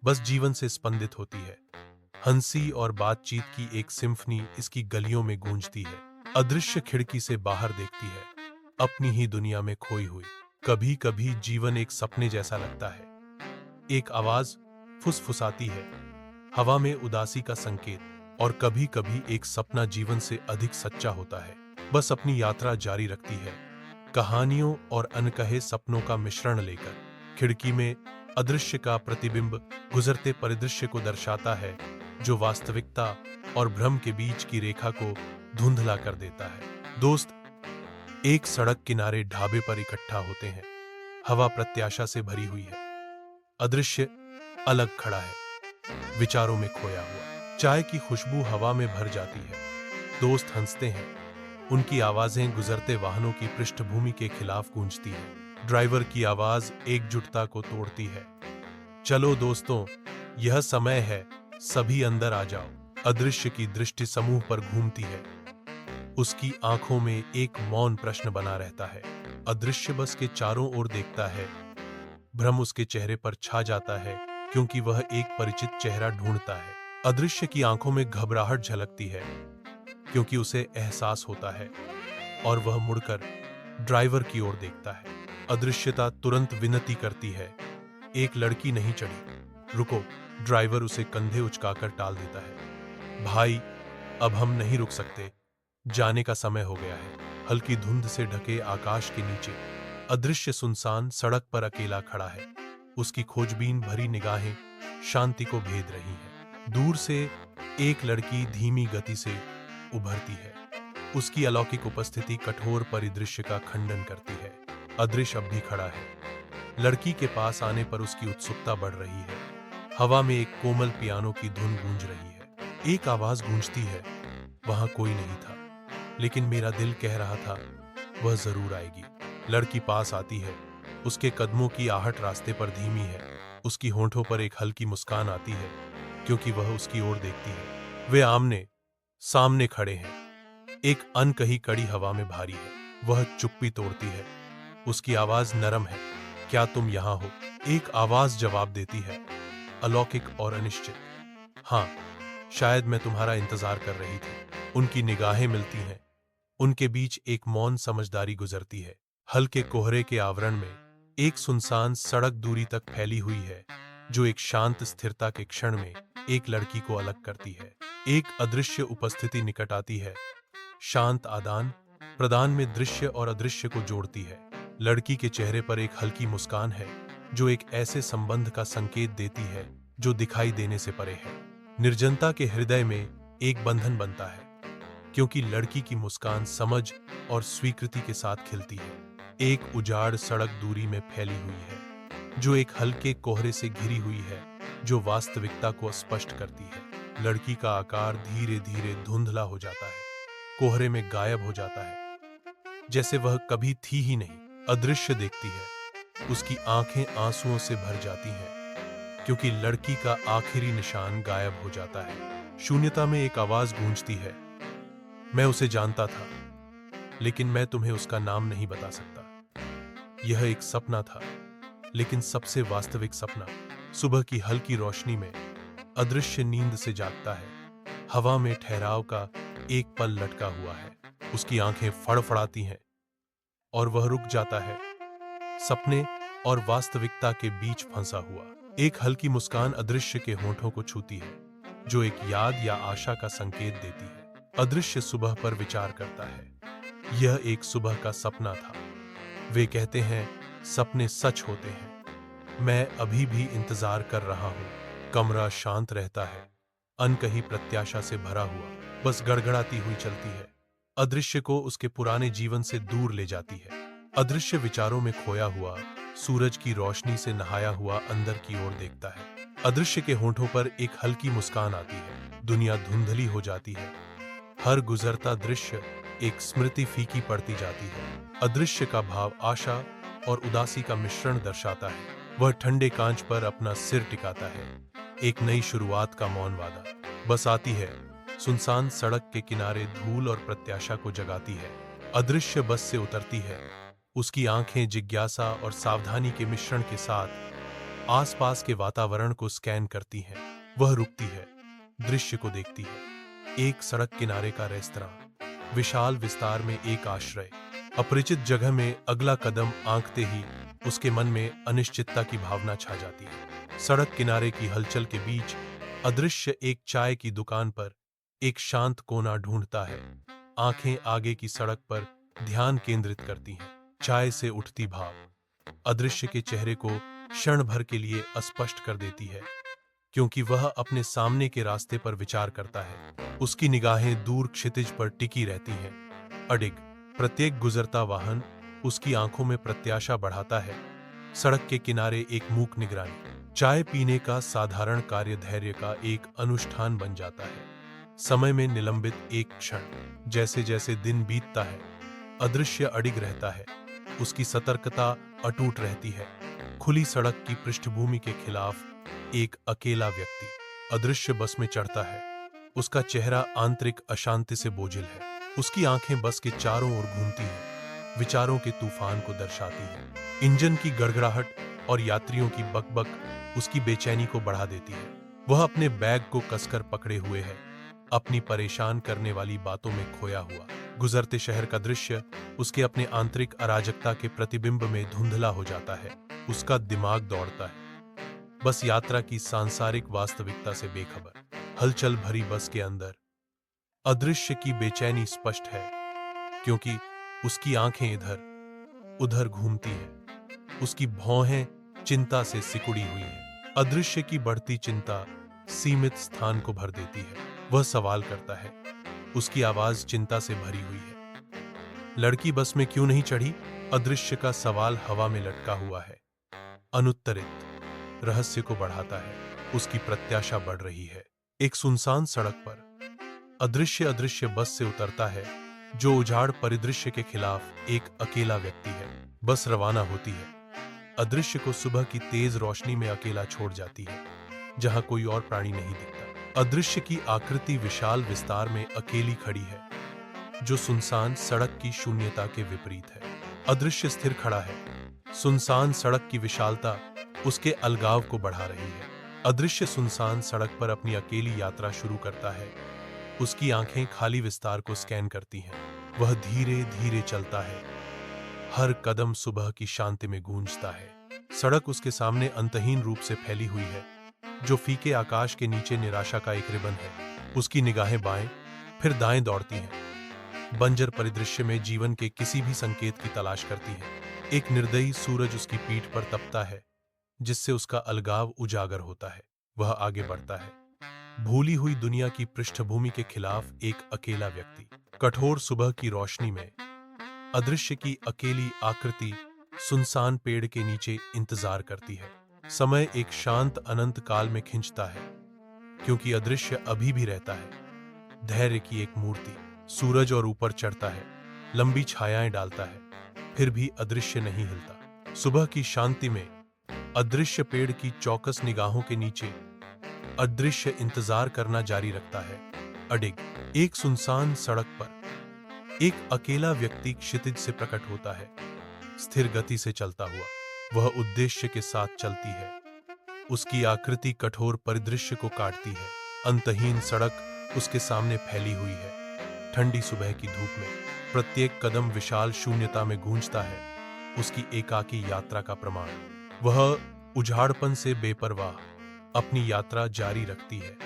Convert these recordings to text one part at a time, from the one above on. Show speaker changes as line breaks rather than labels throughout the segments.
बस जीवन से स्पंदित होती है। हंसी और बातचीत की एक सिम्फनी इसकी गलियों में गूंजती है। अदृश्य खिड़की से बाहर देखती है, अपनी ही दुनिया में खोई हुई। कभी कभी जीवन एक सपने जैसा लगता है। एक आवाज फुसफुसाती है, हवा में उदासी का संकेत। और कभी कभी एक सपना जीवन से अधिक सच्चा होता है, बस अपनी यात्रा जारी रखती है, कहानियों और अनकहे सपनों का मिश्रण लेकर। खिड़की में अदृश्य का प्रतिबिंब गुजरते परिदृश्य को दर्शाता है, जो वास्तविकता और भ्रम के बीच की रेखा को धुंधला कर देता है। दोस्त एक सड़क किनारे ढाबे पर इकट्ठा होते हैं। हवा प्रत्याशा से भरी हुई है। अदृश्य अलग खड़ा है, विचारों में खोया हुआ। चाय की खुशबू हवा में भर जाती है। दोस्त हंसते हैं, उनकी आवाजें गुजरते वाहनों की पृष्ठभूमि के खिलाफ गूंजती हैं। ड्राइवर की आवाज एकजुटता को तोड़ती है। चलो दोस्तों, यह समय है, सभी अंदर आ जाओ। अदृश्य की दृष्टि समूह पर घूमती है। उसकी आंखों में एक मौन प्रश्न बना रहता है। अदृश्य बस के चारों ओर देखता है। भ्रम उसके चेहरे पर छा जाता है, क्योंकि वह एक परिचित चेहरा ढूंढता है। अदृश्य की आंखों में घबराहट झलकती है, क्योंकि उसे एहसास होता है, और वह मुड़कर ड्राइवर की ओर देखता है। अदृश्यता तुरंत विनती करती है, एक लड़की नहीं चढ़ी, रुको। ड्राइवर उसे कंधे उचकाकर टाल देता है। भाई, अब हम नहीं रुक सकते, जाने का समय हो गया है। हल्की धुंध से ढके आकाश के नीचे अदृश्य सुनसान सड़क पर अकेला खड़ा है। उसकी खोजबीन भरी निगाहें शांति को भेद रही हैं। दूर से एक लड़की धीमी गति से उभरती है। उसकी अलौकिक उपस्थिति कठोर परिदृश्य का खंडन करती है। अदृश्य अब भी खड़ा है। लड़की के पास आने पर उसकी उत्सुकता बढ़ रही है। हवा में एक कोमल पियानो की धुन गूंज रही है। एक आवाज गूंजती है, वहां कोई नहीं था, लेकिन मेरा दिल कह रहा था वह जरूर आएगी। लड़की पास आती है। उसके कदमों की आहट रास्ते पर धीमी है। उसकी होंठों पर एक हल्की मुस्कान आती है, क्योंकि वह उसकी ओर देखती है। वे आमने सामने खड़े हैं। एक अनकही कड़ी हवा में भारी है। वह चुप्पी तोड़ती है। उसकी आवाज नरम है, क्या तुम यहां हो? एक आवाज जवाब देती है, अलौकिक और अनिश्चित, हाँ, शायद मैं तुम्हारा इंतजार कर रही थी। उनकी निगाहें मिलती हैं। उनके बीच एक मौन समझदारी गुजरती है। हल्के कोहरे के आवरण में एक सुनसान सड़क दूरी तक फैली हुई है, जो एक शांत स्थिरता के क्षण में एक लड़की को अलग करती है। एक अदृश्य उपस्थिति निकट आती है, शांत आदान प्रदान में दृश्य और अदृश्य को जोड़ती है। लड़की के चेहरे पर एक हल्की मुस्कान है, जो एक ऐसे संबंध का संकेत देती है जो दिखाई देने से परे है। निर्जनता के हृदय में एक बंधन बनता है, क्योंकि लड़की की मुस्कान समझ और स्वीकृति के साथ खिलती है। एक उजाड़ सड़क दूरी में फैली हुई है, जो एक हल्के कोहरे से घिरी हुई है, जो वास्तविकता को स्पष्ट करती है। लड़की का आकार धीरे धीरे धुंधला हो जाता है, कोहरे में गायब हो जाता है, जैसे वह कभी थी ही नहीं। अदृश्य देखती है। उसकी आंखें आंसुओं से भर जाती हैं, क्योंकि लड़की का आखिरी निशान गायब हो जाता है। शून्यता में एक आवाज गूंजती है, मैं उसे जानता था, लेकिन मैं तुम्हें उसका नाम नहीं बता सकता। यह एक सपना था, लेकिन सबसे वास्तविक सपना। सुबह की हल्की रोशनी में अदृश्य नींद से जागता है। हवा में ठहराव का एक पल लटका हुआ है। उसकी आंखें फड़फड़ाती हैं, और वह रुक जाता है, सपने और वास्तविकता के बीच फंसा हुआ। एक हल्की मुस्कान अदृश्य के होंठों को छूती है, जो एक याद या आशा का संकेत देती है। अदृश्य सुबह पर विचार करता है, यह एक सुबह का सपना था। वे कहते हैं, सपने सच होते हैं। मैं अभी भी इंतजार कर रहा हूं। कमरा शांत रहता है, अनकही प्रत्याशा से भरा हुआ, बस गड़गड़ाती हुई चलती है। अदृश्य को उसके पुराने जीवन से दूर ले जाती है। अदृश्य विचारों में खोया हुआ, सूरज की रोशनी से नहाया हुआ अंदर की ओर देखता है। अदृश्य के होंठों पर एक हल्की मुस्कान आती है। दुनिया धुंधली हो जाती है। हर गुजरता दृश्य एक स्मृति फीकी पड़ती जाती है। अदृश्य का भाव आशा और उदासी का मिश्रण दर्शाता है। वह ठंडे कांच पर अपना सिर टिकाता है। एक नई शुरुआत का मौन वादा बस आती है। सुनसान सड़क के किनारे धूल और प्रत्याशा को जगाती है। अदृश्य बस से उतरती है। उसकी आंखें जिज्ञासा और सावधानी के मिश्रण के साथ आसपास के वातावरण को स्कैन करती हैं। वह रुकती है, दृश्य को देखती है। एक सड़क किनारे का रेस्तरां, विशाल विस्तार में एक आश्रय, अपरिचित जगह में अगला कदम आंकते ही उसके मन में अनिश्चितता की भावना छा जाती है। सड़क किनारे की हलचल के बीच अदृश्य एक चाय की दुकान पर एक शांत कोना ढूंढता है। आंखें आगे की सड़क पर ध्यान केंद्रित करती हैं। चाय से उठती भाप अदृश्य के चेहरे को क्षण भर के लिए अस्पष्ट कर देती है, क्योंकि वह अपने सामने के रास्ते पर विचार करता है। उसकी निगाहें दूर क्षितिज पर टिकी रहती हैं, अडिग। प्रत्येक गुजरता वाहन उसकी आंखों में प्रत्याशा बढ़ाता है। सड़क के किनारे एक मूक निगरानी, चाय पीने का साधारण कार्य धैर्य का एक अनुष्ठान बन जाता है। समय में निलंबित एक क्षण। जैसे जैसे दिन बीतता है, अदृश्य अडिग रहता है। उसकी सतर्कता अटूट रहती है। खुली सड़क की पृष्ठभूमि के खिलाफ एक अकेला व्यक्ति अदृश्य बस में चढ़ता है। उसका चेहरा आंतरिक अशांति से बोझिल है। उसकी आंखें बस के चारों ओर घूमती हैं, विचारों के तूफान को दर्शाती हैं। इंजन की गड़गड़ाहट और यात्रियों की बकबक उसकी बेचैनी को बढ़ा देती है। वह अपने बैग को कसकर पकड़े हुए है, अपनी परेशान करने वाली बातों में खोया हुआ। गुजरते शहर का दृश्य उसके अपने आंतरिक अराजकता के प्रतिबिंब में धुंधला हो जाता है। उसका दिमाग दौड़ता है, बस यात्रा की सांसारिक वास्तविकता से बेखबर। हलचल भरी बस के अंदर अदृश्य की बेचैनी स्पष्ट है, क्योंकि उसकी आंखें इधर उधर घूमती हैं। उसकी भौहें चिंता से सिकुड़ी हुई हैं। अदृश्य की बढ़ती चिंता सीमित स्थान को भर देती है। वह सवाल करता है, उसकी आवाज चिंता से भरी हुई है। लड़की बस में क्यों नहीं चढ़ी? अदृश्य का सवाल हवा में लटका हुआ है, अनुत्तरित। रहस्य को बढ़ाता है, उसकी प्रत्याशा बढ़ रही है। एक सुनसान सड़क पर अदृश्य बस से उतरता है, जो उजाड़ परिदृश्य के खिलाफ एक अकेला व्यक्ति है। बस रवाना होती है, अदृश्य को सुबह की तेज रोशनी में अकेला छोड़ जाती है, जहां कोई और प्राणी नहीं दिखता। अदृश्य की आकृति विशाल विस्तार में अकेली खड़ी है, जो सुनसान सड़क की शून्यता के विपरीत है। अदृश्य स्थिर खड़ा है, सुनसान सड़क की विशालता उसके अलगाव को बढ़ा रही है। अदृश्य सुनसान सड़क पर अपनी अकेली यात्रा शुरू करता है। उसकी आंखें खाली विस्तार को स्कैन करती हैं। वह धीरे धीरे चलता है, हर कदम सुबह की शांति में गूंजता है। सड़क उसके सामने अंतहीन रूप से फैली हुई है, जो फीके आकाश के नीचे निराशा का एक रिबन है। उसकी निगाहें बाएं फिर दाएं दौड़ती हैं, बंजर परिदृश्य में जीवन के किसी भी संकेत की तलाश करती है। एक निर्दयी सूरज उसकी पीठ पर तपता है, जिससे उसका अलगाव उजागर होता है। वह आगे बढ़ता है, भूली हुई दुनिया की पृष्ठभूमि के खिलाफ एक अकेला व्यक्ति। कठोर सुबह की रोशनी में अदृश्य की अकेली आकृति सुनसान पेड़ के नीचे इंतजार करती है। समय एक शांत अनंत काल में खिंचता है, क्योंकि अदृश्य अभी भी रहता है। धैर्य की एक मूर्ति। सूरज और ऊपर चढ़ता है, लंबी छायाएं डालता है, फिर भी अदृश्य नहीं हिलता। सुबह की शांति में अदृश्य पेड़ की चौकस निगाहों के नीचे अदृश्य इंतजार करना जारी रखता है, अडिग। एक सुनसान सड़क पर एक अकेला व्यक्ति क्षितिज से प्रकट होता है, स्थिर गति से चलता हुआ। वह उद्देश्य के साथ चलती है। उसकी आकृति कठोर परिदृश्य को काटती है। अंतहीन सड़क उसके सामने फैली हुई है। ठंडी सुबह की धूप में प्रत्येक कदम विशाल शून्यता में गूंजता है, उसकी एकाकी यात्रा का प्रमाण। वह उजाड़पन से बेपरवाह अपनी यात्रा जारी रखती है,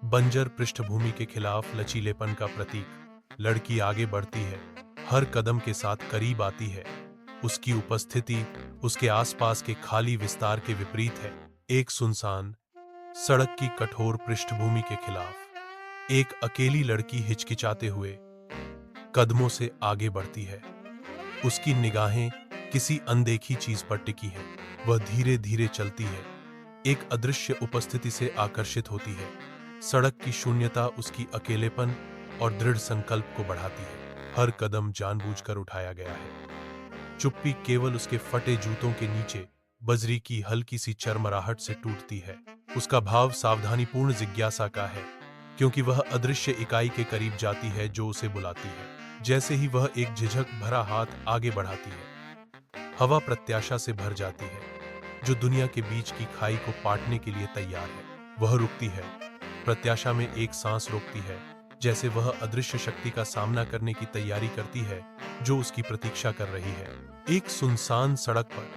बंजर पृष्ठभूमि के खिलाफ लचीलेपन का प्रतीक। लड़की आगे बढ़ती है, हर कदम के साथ करीब आती है। उसकी उपस्थिति उसके आसपास के खाली विस्तार के विपरीत है। एक सुनसान सड़क की कठोर पृष्ठभूमि के खिलाफ एक अकेली लड़की हिचकिचाते हुए कदमों से आगे बढ़ती है। उसकी निगाहें किसी अनदेखी चीज पर टिकी हैं। वह धीरे धीरे चलती है, एक अदृश्य उपस्थिति से आकर्षित होती है। सड़क की शून्यता उसकी अकेलेपन और दृढ़ संकल्प को बढ़ाती है। हर कदम जानबूझकर उठाया गया है। चुप्पी केवल उसके फटे जूतों के नीचे बजरी की हल्की सी चरमराहट से टूटती है। उसका भाव सावधानीपूर्ण जिज्ञासा का है, क्योंकि वह अदृश्य इकाई के करीब जाती है जो उसे बुलाती है। जैसे ही वह एक झिझक भरा हाथ आगे बढ़ाती है, हवा प्रत्याशा से भर जाती है। जो दुनिया के बीच की खाई को पाटने के लिए तैयार है। वह रुकती है, प्रत्याशा में एक सांस रोकती है, जैसे वह अदृश्य शक्ति का सामना करने की तैयारी करती है जो उसकी प्रतीक्षा कर रही है। एक सुनसान सड़क पर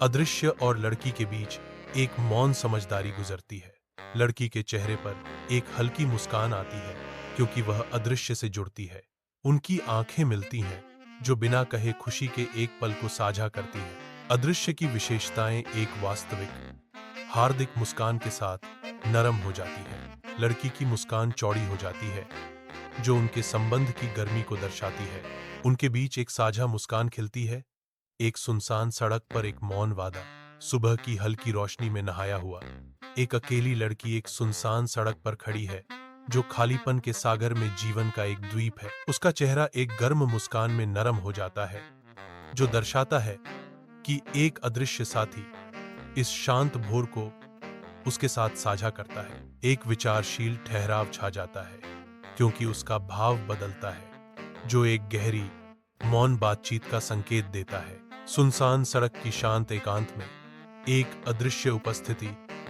अदृश्य और लड़की के बीच एक मौन समझदारी गुजरती है। लड़की के चेहरे पर एक हल्की मुस्कान आती है क्योंकि वह अदृश्य से जुड़ती है। उनकी आंखें मिलती हैं जो बिना कहे खुशी के एक पल को साझा करती हैं। अदृश्य की विशेषताएं एक वास्तविक हार्दिक मुस्कान के साथ नरम हो जाती है। लड़की की मुस्कान चौड़ी हो जाती है जो उनके संबंध की गर्मी को दर्शाती है। उनके बीच एक साझा मुस्कान खिलती है। एक सुनसान सड़क पर एक मौन वादा, सुबह की हल्की रोशनी में नहाया हुआ। एक अकेली लड़की एक सुनसान सड़क पर खड़ी है जो खालीपन के सागर में जीवन का एक द्वीप है। उसका चेहरा एक गर्म मुस्कान में नरम हो जाता है जो दर्शाता है कि एक अदृश्य साथी इस शांत भोर को उसके साथ साझा करता है। एक विचारशील ठहराव छा जाता है क्योंकि उसका भाव बदलता है जो एक गहरी मौन बातचीत का संकेत देता है। सुनसान सड़क की शांत एकांत में एक अदृश्य उपस्थिति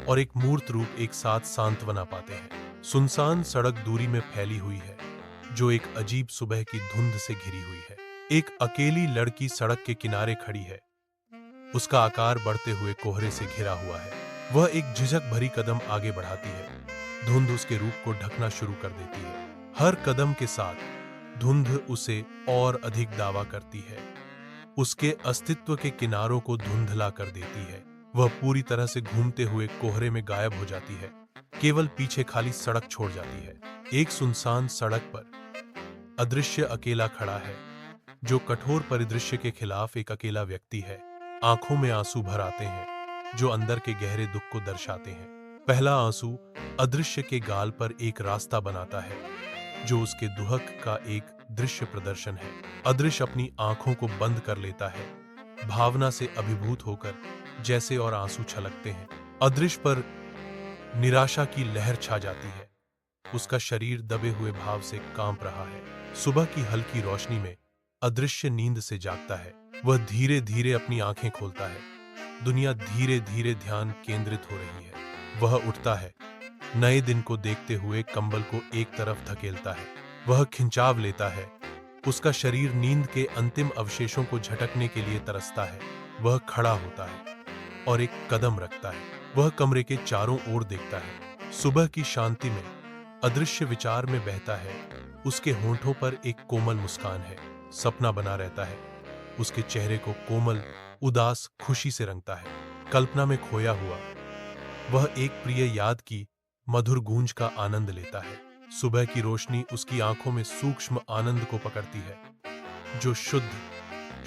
और एक मूर्त रूप एक साथ सांत्वना पाते हैं। सुनसान सड़क दूरी में फैली हुई है जो एक अजीब सुबह की धुंध से घिरी हुई है। एक अकेली लड़की सड़क के किनारे खड़ी है, उसका आकार बढ़ते हुए कोहरे से घिरा हुआ है। वह एक झिझक भरी कदम आगे बढ़ाती है। धुंध उसके रूप को ढकना शुरू कर देती है। हर कदम के साथ धुंध उसे और अधिक दावा करती है, उसके अस्तित्व के किनारों को धुंधला कर देती है। वह पूरी तरह से घूमते हुए कोहरे में गायब हो जाती है, केवल पीछे खाली सड़क छोड़ जाती है। एक सुनसान सड़क पर अदृश्य अकेला खड़ा है जो कठोर परिदृश्य के खिलाफ एक अकेला व्यक्ति है। आंखों में आंसू भर आते हैं जो अंदर के गहरे दुख को दर्शाते हैं। पहला आंसू अदृश्य के गाल पर एक रास्ता बनाता है जो उसके दुहक का एक दृश्य प्रदर्शन है। अदृश्य अपनी आंखों को बंद कर लेता है, भावना से अभिभूत होकर, जैसे और आंसू छलकते हैं। अदृश्य पर निराशा की लहर छा जाती है। उसका शरीर दबे हुए भाव से कांप रहा है। सुबह की हल्की रोशनी में अदृश्य नींद से जागता है। वह धीरे धीरे अपनी आंखें खोलता है। दुनिया धीरे धीरे ध्यान केंद्रित हो रही है। वह उठता है, नए दिन को देखते हुए कंबल को एक तरफ धकेलता है। वह खिंचाव लेता है, उसका शरीर नींद के अंतिम अवशेषों को झटकने के लिए तरसता है। वह खड़ा होता है और एक कदम रखता है। वह कमरे के चारों ओर देखता है। सुबह की शांति में अदृश्य विचार में बहता है। उसके होंठों पर एक कोमल मुस्कान है। सपना बना रहता है। उसके चेहरे को कोमल, उदास खुशी से रंगता है। कल्पना में खोया हुआ वह एक प्रिय याद की मधुर गूंज का आनंद लेता है। सुबह की रोशनी उसकी आंखों में सूक्ष्म आनंद को पकड़ती है जो शुद्ध,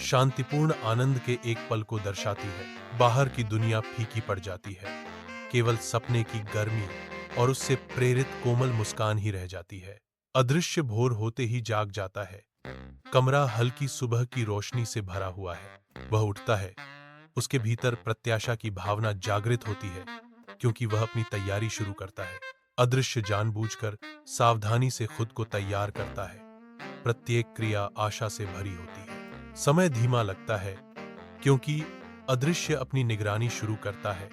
शांतिपूर्ण आनंद के एक पल को दर्शाती है। बाहर की दुनिया फीकी पड़ जाती है, केवल सपने की गर्मी और उससे प्रेरित कोमल मुस्कान ही रह जाती है। अदृश्य भोर होते ही जाग जाता है। कमरा हल्की सुबह की रोशनी से भरा हुआ है। वह उठता है, उसके भीतर प्रत्याशा की भावना जागृत होती है क्योंकि वह अपनी तैयारी शुरू करता है। अदृश्य जानबूझकर सावधानी से खुद को तैयार करता है। प्रत्येक क्रिया आशा से भरी होती है। समय धीमा लगता है क्योंकि अदृश्य अपनी निगरानी शुरू करता है।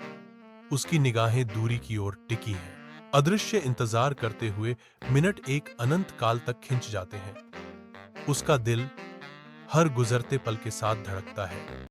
उसकी निगाहें दूरी की ओर टिकी हैं। अदृश्य इंतजार करते हुए मिनट एक अनंत काल तक खिंच जाते हैं। उसका दिल हर गुजरते पल के साथ धड़कता है।